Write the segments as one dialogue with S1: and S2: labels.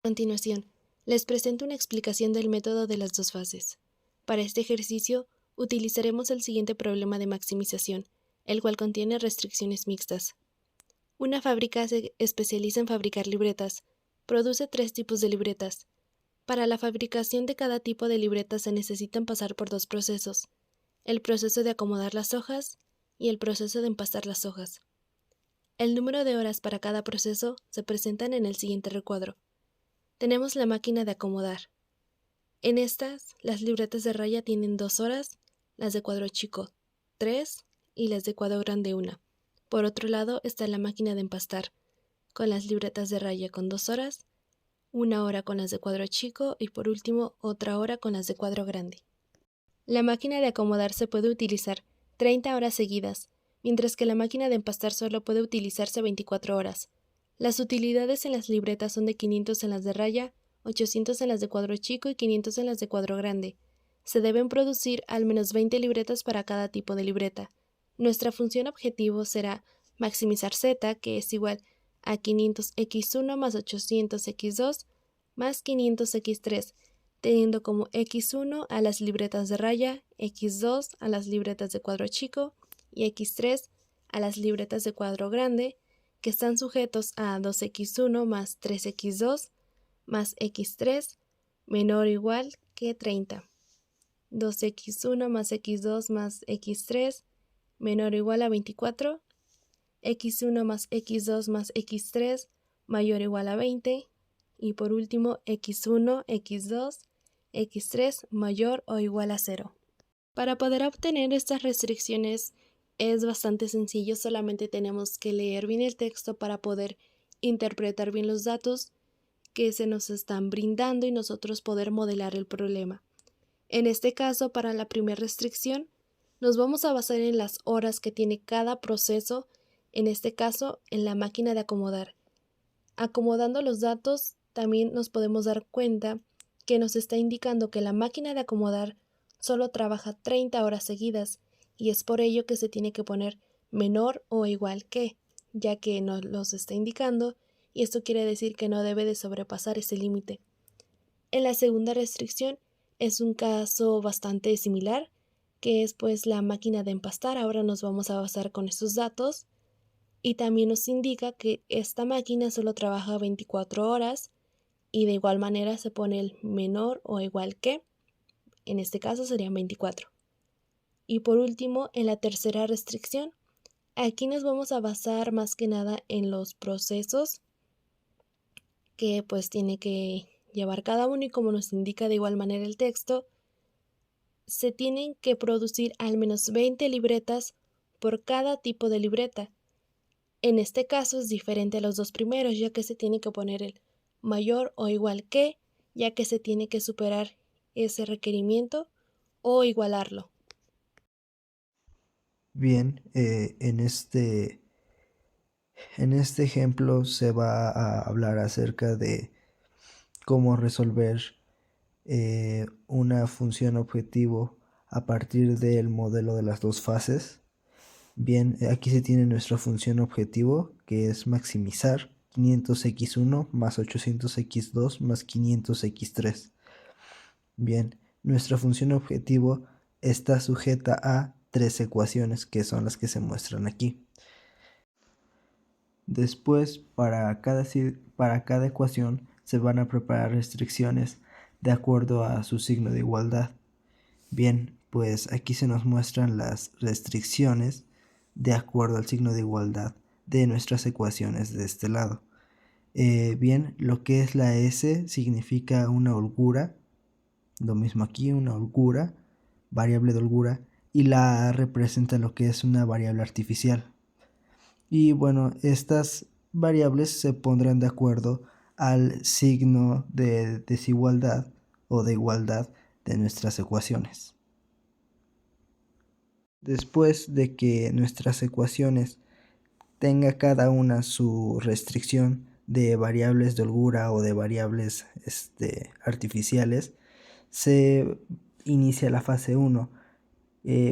S1: continuación, les presento una explicación del método de las dos fases. Para este ejercicio, utilizaremos el siguiente problema de maximización, el cual contiene restricciones mixtas. Una fábrica se especializa en fabricar libretas. Produce 3 tipos de libretas. Para la fabricación de cada tipo de libreta se necesitan pasar por 2 procesos: el proceso de acomodar las hojas y el proceso de empastar las hojas. El número de horas para cada proceso se presentan en el siguiente recuadro. Tenemos la máquina de acomodar. En estas, las libretas de raya tienen 2 horas, las de cuadro chico 3 y las de cuadro grande 1. Por otro lado está la máquina de empastar, con las libretas de raya con 2 horas, 1 hora con las de cuadro chico y por último otra hora con las de cuadro grande. La máquina de acomodar se puede utilizar 30 horas seguidas, mientras que la máquina de empastar solo puede utilizarse 24 horas. Las utilidades en las libretas son de 500 en las de raya, 800 en las de cuadro chico y 500 en las de cuadro grande. Se deben producir al menos 20 libretas para cada tipo de libreta. Nuestra función objetivo será maximizar z, que es igual a 500x1 más 800x2 más 500x3, teniendo como x1 a las libretas de raya, x2 a las libretas de cuadro chico y x3 a las libretas de cuadro grande, que están sujetos a 2x1 más 3x2 más x3 menor o igual que 30. 2x1 más x2 más x3 menor o igual a 24. x1 más x2 más x3 mayor o igual a 20. Y por último, x1, x2, x3 mayor o igual a 0. Para poder obtener estas restricciones es bastante sencillo, solamente tenemos que leer bien el texto para poder interpretar bien los datos que se nos están brindando y nosotros poder modelar el problema. En este caso, para la primera restricción, nos vamos a basar en las horas que tiene cada proceso, en este caso en la máquina de acomodar. Acomodando los datos, también nos podemos dar cuenta que nos está indicando que la máquina de acomodar solo trabaja 30 horas seguidas y es por ello que se tiene que poner menor o igual que, ya que nos los está indicando y esto quiere decir que no debe de sobrepasar ese límite. En la segunda restricción es un caso bastante similar, que es pues la máquina de empastar. Ahora nos vamos a basar con estos datos y también nos indica que esta máquina solo trabaja 24 horas y de igual manera se pone el menor o igual que, en este caso serían 24. Y por último, en la tercera restricción, aquí nos vamos a basar más que nada en los procesos que pues tiene que llevar cada uno y como nos indica de igual manera el texto, se tienen que producir al menos 20 libretas por cada tipo de libreta. En este caso es diferente a los dos primeros, ya que se tiene que poner el mayor o igual que, ya que se tiene que superar ese requerimiento o igualarlo.
S2: Bien, en este ejemplo se va a hablar acerca de cómo resolver una función objetivo a partir del modelo de las dos fases. Bien, aquí se tiene nuestra función objetivo, que es maximizar 500x1 más 800x2 más 500x3. Bien, nuestra función objetivo está sujeta a 3 ecuaciones, que son las que se muestran aquí. Después, para cada ecuación se van a preparar restricciones de acuerdo a su signo de igualdad. Bien, pues aquí se nos muestran las restricciones de acuerdo al signo de igualdad de nuestras ecuaciones de este lado. Bien, lo que es la S significa una holgura, lo mismo aquí, una holgura, variable de holgura, y la A representa lo que es una variable artificial. Y bueno, estas variables se pondrán de acuerdo al signo de desigualdad o de igualdad de nuestras ecuaciones. Después de que nuestras ecuaciones tenga cada una su restricción de variables de holgura o de variables artificiales, se inicia la fase 1.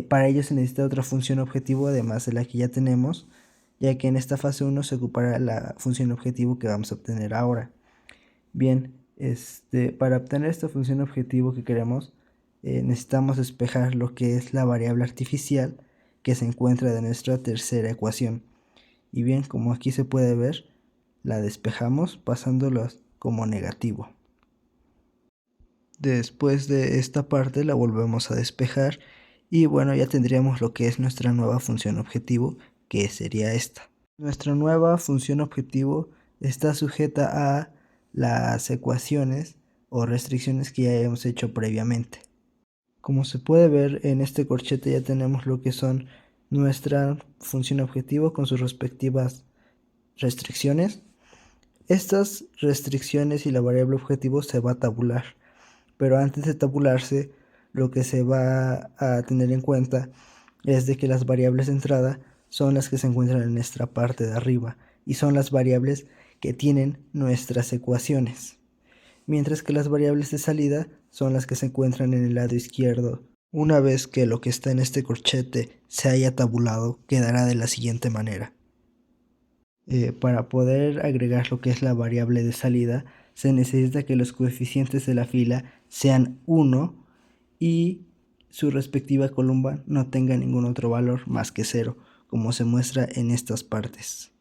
S2: Para ello se necesita otra función objetivo además de la que ya tenemos, ya que en esta fase 1 se ocupará la función objetivo que vamos a obtener ahora. Bien, Para obtener esta función objetivo que queremos, necesitamos despejar lo que es la variable artificial que se encuentra de nuestra tercera ecuación. Y bien, como aquí se puede ver, la despejamos pasándolos como negativo. Después de esta parte la volvemos a despejar y bueno, ya tendríamos lo que es nuestra nueva función objetivo, que sería esta. Nuestra nueva función objetivo está sujeta a las ecuaciones o restricciones que ya hemos hecho previamente. Como se puede ver, en este corchete ya tenemos lo que son nuestra función objetivo con sus respectivas restricciones. Estas restricciones y la variable objetivo se va a tabular, pero antes de tabularse, lo que se va a tener en cuenta es de que las variables de entrada son las que se encuentran en nuestra parte de arriba y son las variables que tienen nuestras ecuaciones, mientras que las variables de salida son las que se encuentran en el lado izquierdo. Una vez que lo que está en este corchete se haya tabulado, quedará de la siguiente manera. Para poder agregar lo que es la variable de salida, se necesita que los coeficientes de la fila sean 1 y su respectiva columna no tenga ningún otro valor más que 0, como se muestra en estas partes.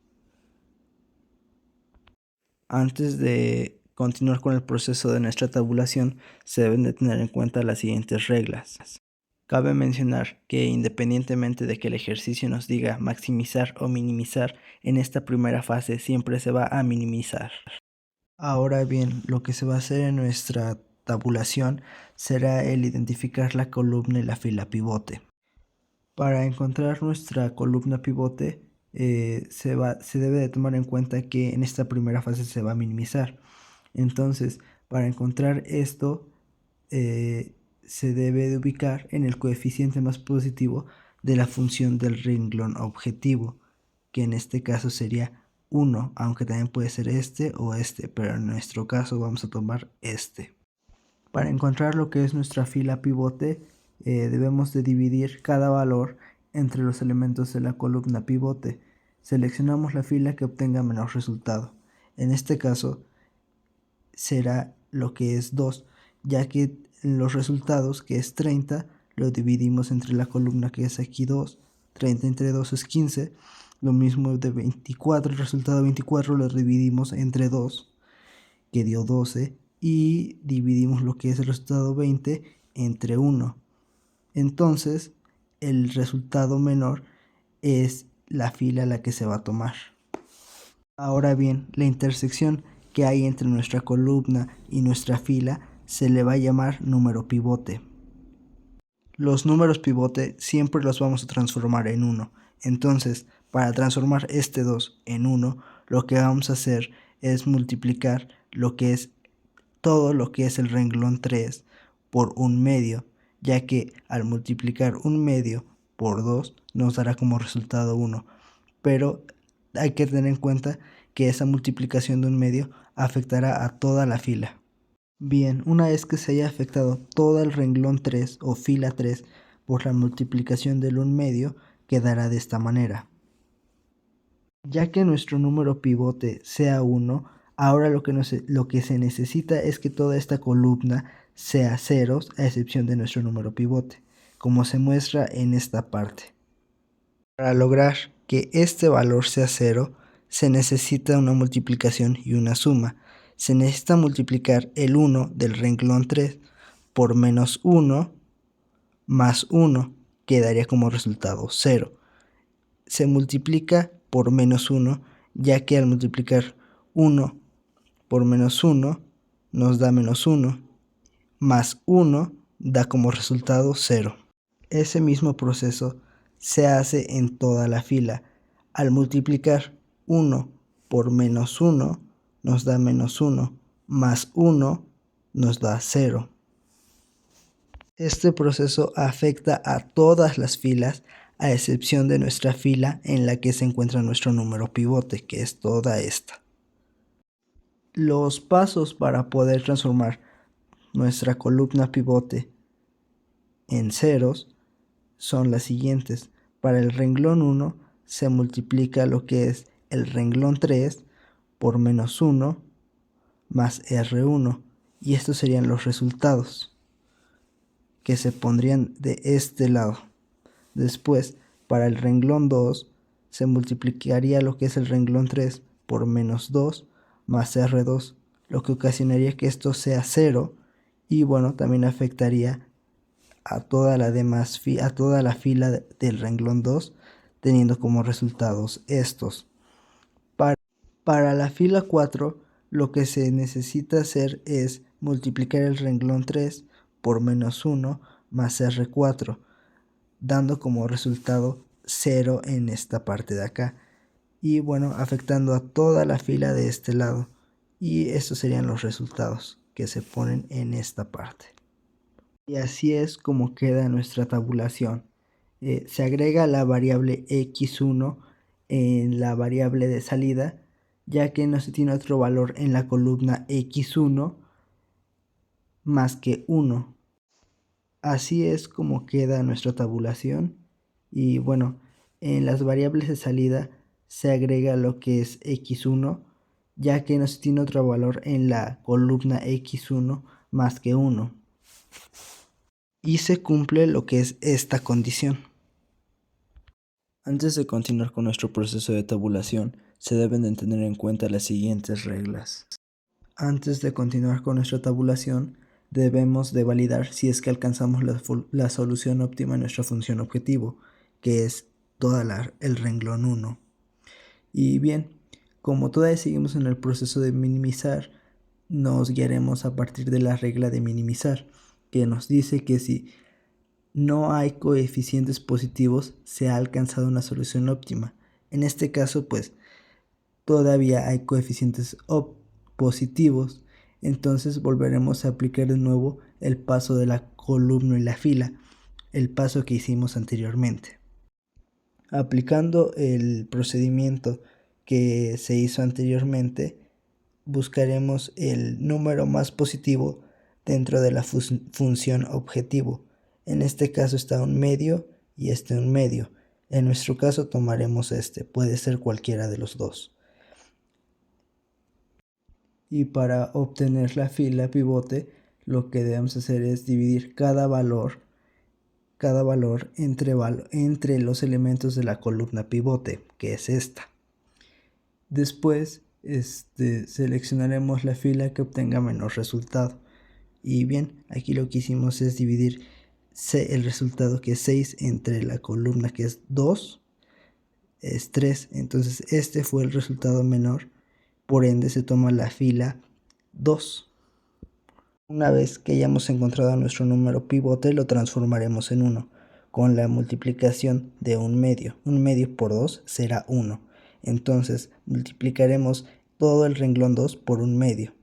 S2: Antes de continuar con el proceso de nuestra tabulación, se deben de tener en cuenta las siguientes reglas. Cabe mencionar que independientemente de que el ejercicio nos diga maximizar o minimizar, en esta primera fase siempre se va a minimizar. Ahora bien, lo que se va a hacer en nuestra tabulación será el identificar la columna y la fila pivote. Para encontrar nuestra columna pivote, se debe de tomar en cuenta que en esta primera fase se va a minimizar. Entonces, para encontrar esto, se debe de ubicar en el coeficiente más positivo de la función del renglón objetivo, que en este caso sería 1, aunque también puede ser este o este, pero en nuestro caso vamos a tomar este. Para encontrar lo que es nuestra fila pivote, debemos de dividir cada valor entre los elementos de la columna pivote. Seleccionamos la fila que obtenga menor resultado. En este caso será lo que es 2, ya que los resultados, que es 30, lo dividimos entre la columna que es aquí 2, 30 entre 2 es 15, lo mismo de 24, el resultado 24 lo dividimos entre 2, que dio 12, y dividimos lo que es el resultado 20 entre 1. Entonces, el resultado menor es la fila a la que se va a tomar. Ahora bien, la intersección que hay entre nuestra columna y nuestra fila se le va a llamar número pivote. Los números pivote siempre los vamos a transformar en 1. Entonces, para transformar este 2 en 1, lo que vamos a hacer es multiplicar lo que es todo lo que es el renglón 3 por 1/2, ya que al multiplicar 1/2 por 2 nos dará como resultado 1. Pero hay que tener en cuenta que esa multiplicación de 1/2 afectará a toda la fila. Bien, una vez que se haya afectado todo el renglón 3 o fila 3 por la multiplicación del 1/2, quedará de esta manera. Ya que nuestro número pivote sea 1, ahora lo que se necesita es que toda esta columna sea ceros, a excepción de nuestro número pivote, como se muestra en esta parte. Para lograr que este valor sea 0, se necesita una multiplicación y una suma. Se necesita multiplicar el 1 del renglón 3 por menos 1 más 1, que daría como resultado 0. Se multiplica por menos 1, ya que al multiplicar 1 por menos 1 nos da menos 1, más 1 da como resultado 0. Ese mismo proceso se hace en toda la fila. Al multiplicar 1 por menos 1 nos da menos 1, más 1 nos da 0. Este proceso afecta a todas las filas, a excepción de nuestra fila en la que se encuentra nuestro número pivote, que es toda esta. Los pasos para poder transformar nuestra columna pivote en ceros son las siguientes. Para el renglón 1 se multiplica lo que es el renglón 3 por menos 1 más R1, y estos serían los resultados que se pondrían de este lado. Después, para el renglón 2, se multiplicaría lo que es el renglón 3 por menos 2 más R2, lo que ocasionaría que esto sea 0 y bueno, también afectaría a toda la fila del renglón 2, teniendo como resultados estos. Para la fila 4, lo que se necesita hacer es multiplicar el renglón 3 por menos 1 más R4, dando como resultado 0 en esta parte de acá. Y bueno, afectando a toda la fila de este lado. Y estos serían los resultados que se ponen en esta parte. Y así es como queda nuestra tabulación. Se agrega la variable x1 en la variable de salida, ya que no se tiene otro valor en la columna x1 más que 1. Así es como queda nuestra tabulación. Y bueno, en las variables de salida se agrega lo que es x1, ya que no se tiene otro valor en la columna x1 más que 1. Y se cumple lo que es esta condición. Antes de continuar con nuestro proceso de tabulación, se deben de tener en cuenta las siguientes reglas. Antes de continuar con nuestra tabulación, debemos de validar si es que alcanzamos la solución óptima en nuestra función objetivo, que es el renglón 1. Y bien, como todavía seguimos en el proceso de minimizar, nos guiaremos a partir de la regla de minimizar, que nos dice que si no hay coeficientes positivos, se ha alcanzado una solución óptima. En este caso, pues, todavía hay coeficientes positivos, entonces volveremos a aplicar de nuevo el paso de la columna y la fila, el paso que hicimos anteriormente. Aplicando el procedimiento que se hizo anteriormente, buscaremos el número más positivo dentro de la función objetivo. En este caso está un medio y este un medio. En nuestro caso tomaremos este, puede ser cualquiera de los dos. Y para obtener la fila pivote, lo que debemos hacer es dividir cada valor entre los elementos de la columna pivote, que es esta. Después seleccionaremos la fila que obtenga menor resultado. Y bien, aquí lo que hicimos es dividir el resultado que es 6 entre la columna que es 2, es 3. Entonces este fue el resultado menor, por ende se toma la fila 2. Una vez que hayamos encontrado nuestro número pivote, lo transformaremos en 1 con la multiplicación de un medio. Un medio por 2 será 1. Entonces multiplicaremos todo el renglón 2 por un medio.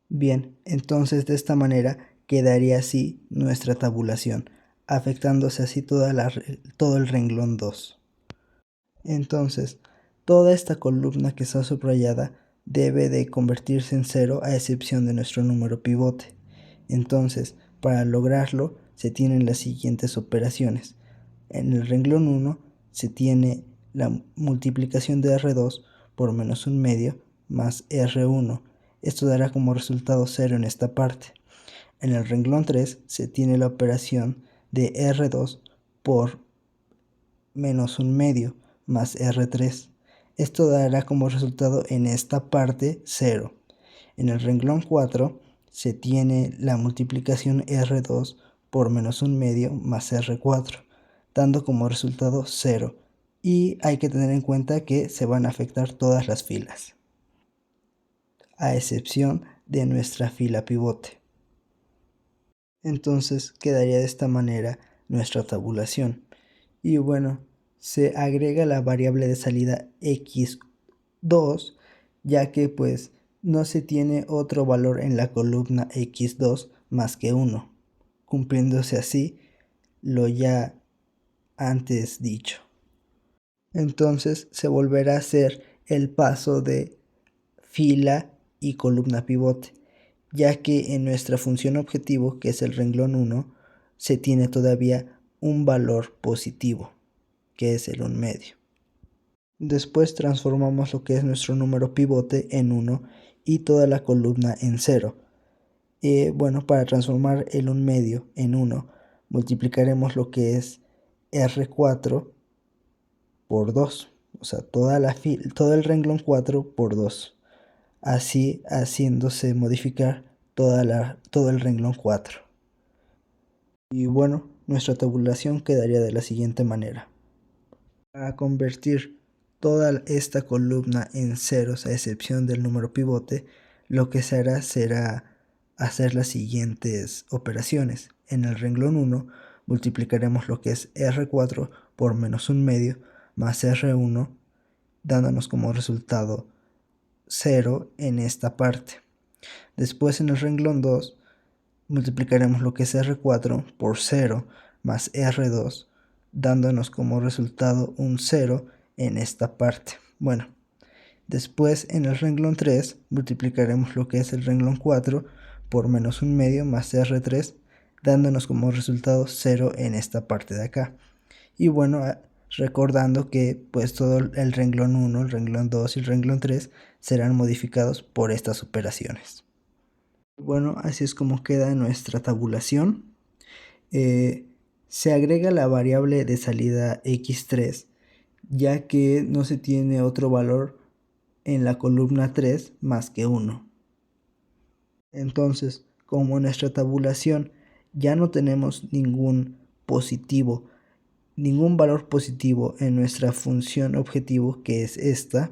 S2: Bien, entonces de esta manera quedaría así nuestra tabulación, afectándose así todo el renglón 2. Entonces, toda esta columna que está subrayada debe de convertirse en 0 a excepción de nuestro número pivote. Entonces, para lograrlo se tienen las siguientes operaciones. En el renglón 1 se tiene la multiplicación de R2 por menos un medio más R1. Esto dará como resultado 0 en esta parte. En el renglón 3 se tiene la operación de R2 por menos un medio más R3. Esto dará como resultado en esta parte 0. En el renglón 4 se tiene la multiplicación R2 por menos un medio más R4, dando como resultado 0. Y hay que tener en cuenta que se van a afectar todas las filas, a excepción de nuestra fila pivote. Entonces quedaría de esta manera nuestra tabulación. Y bueno, se agrega la variable de salida x2, ya que pues no se tiene otro valor en la columna x2 más que 1, cumpliéndose así lo ya antes dicho. Entonces se volverá a hacer el paso de fila y columna pivote, ya que en nuestra función objetivo, que es el renglón 1, se tiene todavía un valor positivo, que es el 1 medio. Después transformamos lo que es nuestro número pivote en 1 y toda la columna en 0. Bueno, para transformar el 1 medio en 1, multiplicaremos lo que es R4 por 2. O sea, todo el renglón 4 por 2. Así haciéndose modificar todo el renglón 4. Y bueno, nuestra tabulación quedaría de la siguiente manera. Para convertir toda esta columna en ceros a excepción del número pivote, lo que se hará será hacer las siguientes operaciones. En el renglón 1 multiplicaremos lo que es R4 por menos 1 medio más R1, dándonos como resultado 0 en esta parte. Después en el renglón 2 multiplicaremos lo que es R4 por 0 más R2, dándonos como resultado un 0 en esta parte. Bueno, después en el renglón 3 multiplicaremos lo que es el renglón 4 por menos 1 medio más R3, dándonos como resultado 0 en esta parte de acá. Y bueno, recordando que pues todo el renglón 1, el renglón 2 y el renglón 3 serán modificados por estas operaciones. Bueno, así es como queda nuestra tabulación. Se agrega la variable de salida x3, ya que no se tiene otro valor en la columna 3 más que 1. Entonces, como en nuestra tabulación ya no tenemos ningún valor positivo en nuestra función objetivo, que es esta,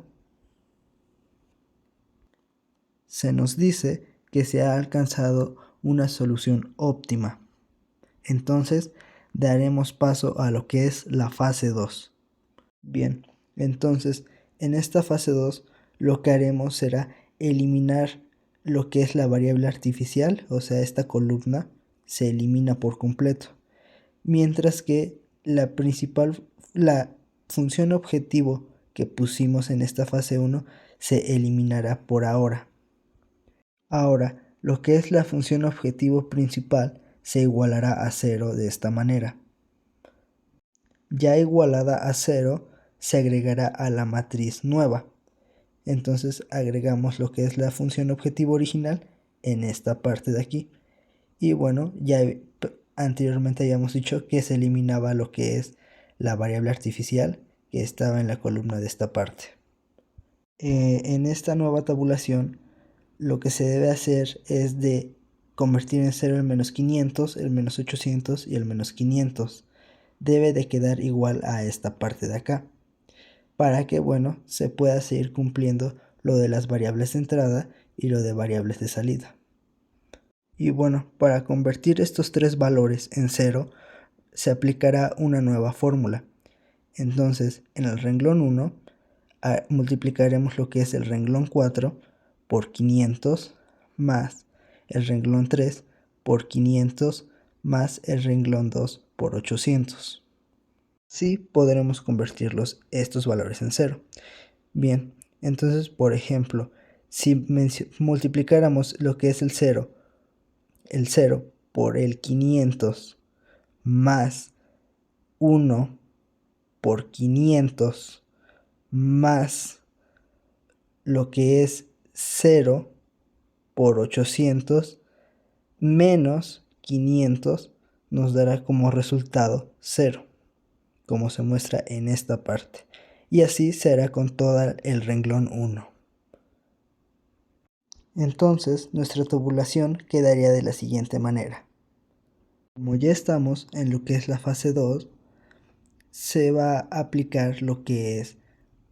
S2: se nos dice que se ha alcanzado una solución óptima. Entonces daremos paso a lo que es la fase 2. Bien, entonces en esta fase 2 lo que haremos será eliminar lo que es la variable artificial, o sea, esta columna se elimina por completo, mientras que la función objetivo que pusimos en esta fase 1 se eliminará por ahora. Ahora, lo que es la función objetivo principal se igualará a 0 de esta manera. Ya igualada a 0, se agregará a la matriz nueva. Entonces agregamos lo que es la función objetivo original en esta parte de aquí. Y bueno, ya anteriormente habíamos dicho que se eliminaba lo que es la variable artificial que estaba en la columna de esta parte. En esta nueva tabulación, lo que se debe hacer es de convertir en 0 el menos 500, el menos 800 y el menos 500. Debe de quedar igual a esta parte de acá, para que, bueno, se pueda seguir cumpliendo lo de las variables de entrada y lo de variables de salida. Y bueno, para convertir estos tres valores en 0, se aplicará una nueva fórmula. Entonces, en el renglón 1, multiplicaremos lo que es el renglón 4 por 500 más el renglón 3 por 500 más el renglón 2 por 800. Sí podremos convertirlos estos valores en 0. Bien, entonces por ejemplo, si multiplicáramos lo que es el 0 por el 500 más 1 por 500 más lo que es 0 por 800 menos 500 nos dará como resultado 0, como se muestra en esta parte. Y así se hará con todo el renglón 1. Entonces nuestra tabulación quedaría de la siguiente manera. Como ya estamos en lo que es la fase 2, se va a aplicar lo que es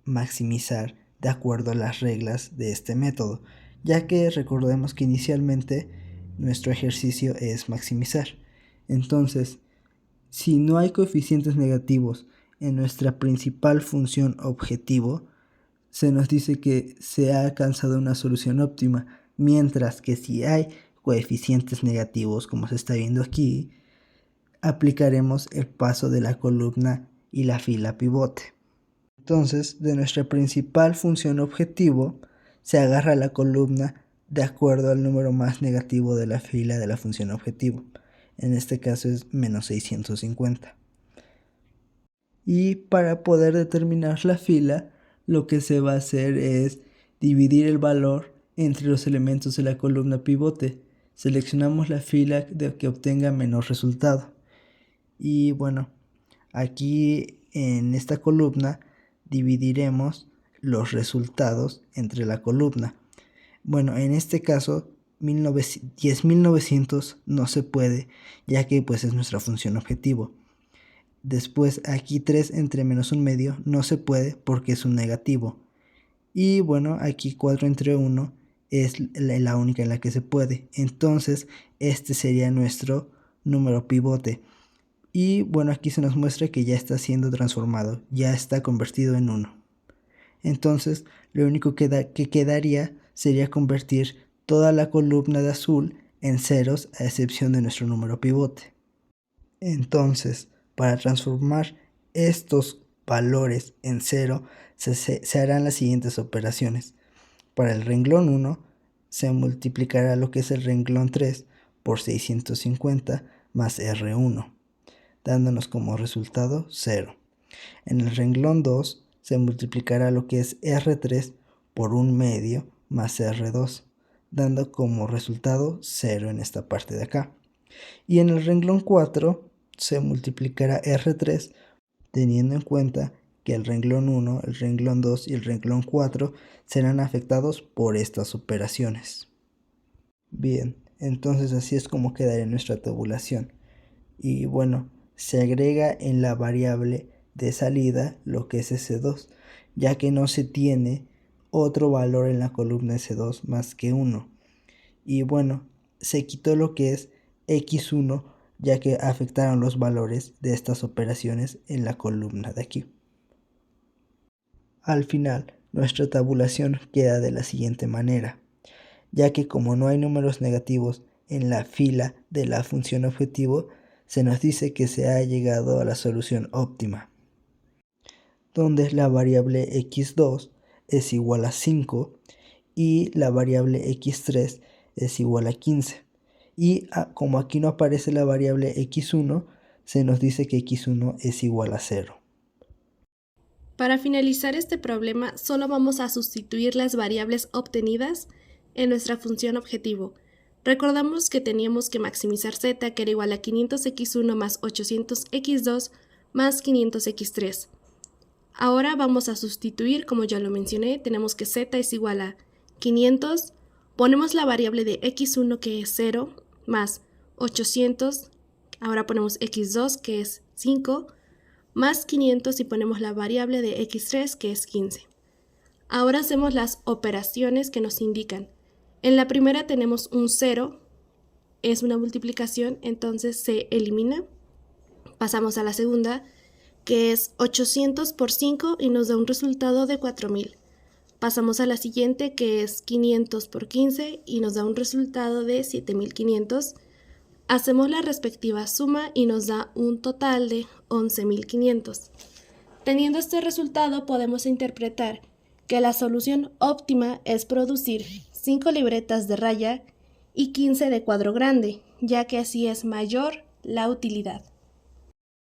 S2: maximizar de acuerdo a las reglas de este método, ya que recordemos que inicialmente nuestro ejercicio es maximizar. Entonces, si no hay coeficientes negativos en nuestra principal función objetivo, se nos dice que se ha alcanzado una solución óptima, mientras que si hay coeficientes negativos, como se está viendo aquí, aplicaremos el paso de la columna y la fila pivote. Entonces, de nuestra principal función objetivo, se agarra la columna de acuerdo al número más negativo de la fila de la función objetivo. En este caso es menos 650. Y para poder determinar la fila, lo que se va a hacer es dividir el valor entre los elementos de la columna pivote. seleccionamos la fila que obtenga menor resultado. Y bueno, aquí en esta columna dividiremos los resultados entre la columna. Bueno, en este caso 10.900 no se puede, ya que pues es nuestra función objetivo. Después aquí 3 entre menos un medio no se puede porque es un negativo. Y bueno, aquí 4 entre 1 es la única en la que se puede. Entonces este sería nuestro número pivote. Y bueno, aquí se nos muestra que ya está siendo transformado, ya está convertido en 1. Entonces lo único que quedaría sería convertir toda la columna de azul en ceros, a excepción de nuestro número pivote. Entonces, para transformar estos valores en 0, se harán las siguientes operaciones. Para el renglón 1, se multiplicará lo que es el renglón 3 por 650 más R1, dándonos como resultado 0. En el renglón 2, se multiplicará lo que es R3 por 1 medio más R2, dando como resultado 0 en esta parte de acá. Y en el renglón 4 se multiplicará R3 teniendo en cuenta que el renglón 1, el renglón 2 y el renglón 4 serán afectados por estas operaciones. Bien, entonces así es como quedaría nuestra tabulación. Y bueno, se agrega en la variable de salida lo que es S2, ya que no se tiene otro valor en la columna S2 más que 1. Y bueno, se quitó lo que es X1, ya que afectaron los valores de estas operaciones en la columna de aquí. Al final, nuestra tabulación queda de la siguiente manera, ya que como no hay números negativos en la fila de la función objetivo, se nos dice que se ha llegado a la solución óptima, donde la variable x2 es igual a 5 y la variable x3 es igual a 15. Y como aquí no aparece la variable x1, se nos dice que x1 es igual a 0.
S1: Para finalizar este problema, solo vamos a sustituir las variables obtenidas en nuestra función objetivo. Recordamos que teníamos que maximizar z, que era igual a 500x1 más 800x2 más 500x3. Ahora vamos a sustituir, como ya lo mencioné, tenemos que z es igual a 500, ponemos la variable de x1 que es 0, más 800, ahora ponemos x2 que es 5, más 500 y ponemos la variable de x3 que es 15. Ahora hacemos las operaciones que nos indican. En la primera tenemos un 0, es una multiplicación, entonces se elimina. Pasamos a la segunda, que es 800 por 5 y nos da un resultado de 4000. Pasamos a la siguiente, que es 500 por 15 y nos da un resultado de 7500. Hacemos la respectiva suma y nos da un total de 11.500. Teniendo este resultado, podemos interpretar que la solución óptima es producir 5 libretas de raya y 15 de cuadro grande, ya que así es mayor la utilidad.